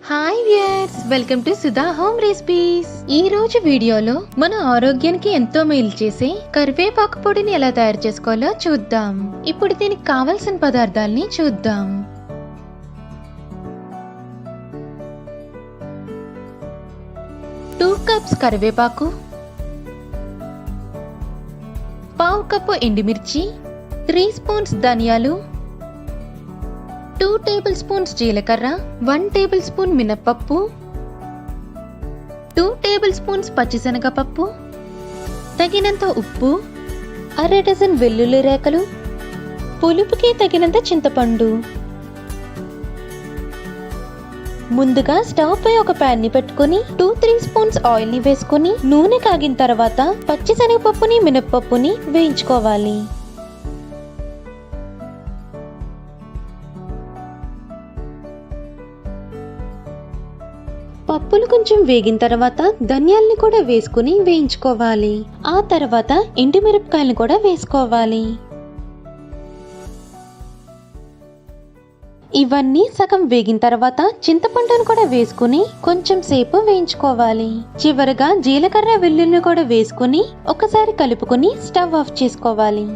Hi viewers, welcome to Sudha home recipes. ఈ రోజు వీడియోలో మన ఆరోగ్యానికి ఎంతో మేలు చేసే కరివేపాకు పొడిని ఎలా తయారు చేసుకోవాలో చూద్దాం. ఇప్పుడు దీనికి కావలసిన పదార్థాలని చూద్దాం. టూ కప్స్ కరివేపాకు, పావు కప్పు ఎండుమిర్చి, 3 స్పూన్స్ ధనియాలు, 2 టేబుల్ స్పూన్స్ జీలకర్ర, 1 టేబుల్ స్పూన్ మినప్పప్పు, 2 టేబుల్ స్పూన్స్ పచ్చిశనగపప్పు, తగినంత ఉప్పు, అర డజన్ వెల్లుల్లి రేఖలు, పులుపుకి తగినంత చింతపండు. ముందుగా స్టవ్ పై ఒక ప్యాన్ ని పెట్టుకుని 2-3 స్పూన్స్ ఆయిల్ ని వేసుకుని నూనె కాగిన తర్వాత పచ్చిశనగపప్పుని మినప్పప్పుని వేయించుకోవాలి. పప్పులు కొంచెం వేగిన తర్వాత ధనియాల్ని కూడా వేసుకుని వేయించుకోవాలి. ఆ తర్వాత ఎండుమిరపకాయలను కూడా వేసుకోవాలి. ఇవన్నీ సగం వేగిన తర్వాత చింతపండును కూడా వేసుకుని కొంచెం సేపు వేయించుకోవాలి. చివరగా జీలకర్ర వెల్లుల్లి కూడా వేసుకుని ఒకసారి కలుపుకుని స్టవ్ ఆఫ్ చేసుకోవాలి.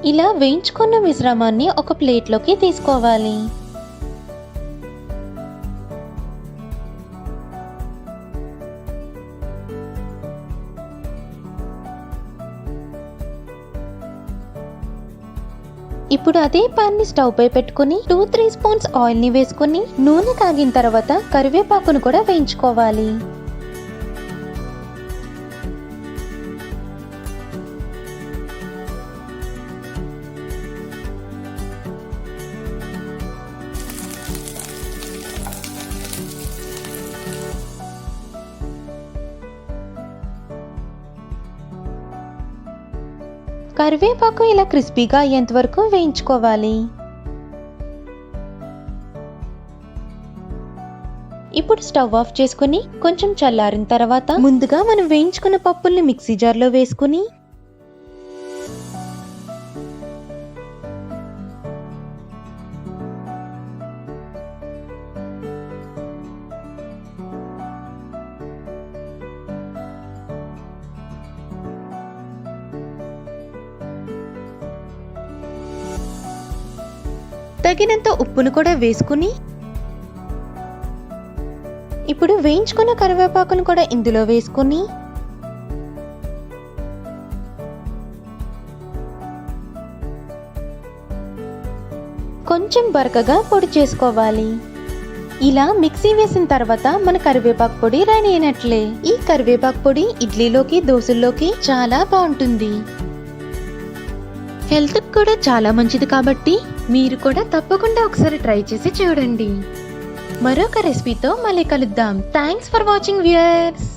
ఇలా వేయించుకున్న మిశ్రమాన్ని ఒక ప్లేట్లోకి తీసుకోవాలి. ఇప్పుడు అదే పాన్ ని స్టవ్ పై పెట్టుకుని 2-3 స్పూన్స్ ఆయిల్ ని వేసుకుని నూనె కాగిన తర్వాత కరివేపాకును కూడా వేయించుకోవాలి. కరివేపాకు ఇలా క్రిస్పీగా అయ్యేంత వరకు వేయించుకోవాలి. ఇప్పుడు స్టవ్ ఆఫ్ చేసుకుని కొంచెం చల్లారిన తర్వాత ముందుగా మనం వేయించుకున్న పప్పుల్ని మిక్సీ జార్లో వేసుకుని తగినంత ఉప్పును కూడా వేసుకుని ఇప్పుడు వేయించుకున్న కరివేపాకును కూడా ఇందులో వేసుకుని కొంచెం బరకగా పొడి చేసుకోవాలి. ఇలా మిక్సీ వేసిన తర్వాత మన కరివేపాకు పొడి రెడీ అయినట్లే. ఈ కరివేపాకు పొడి ఇడ్లీలోకి దోశల్లోకి చాలా బాగుంటుంది. హెల్త్ కూడా చాలా మంచిది కాబట్టి మీరు కూడా తప్పకుండా ఒకసారి ట్రై చేసి చూడండి. మరొక రెసిపీతో మళ్ళీ కలుద్దాం. Thanks for watching viewers.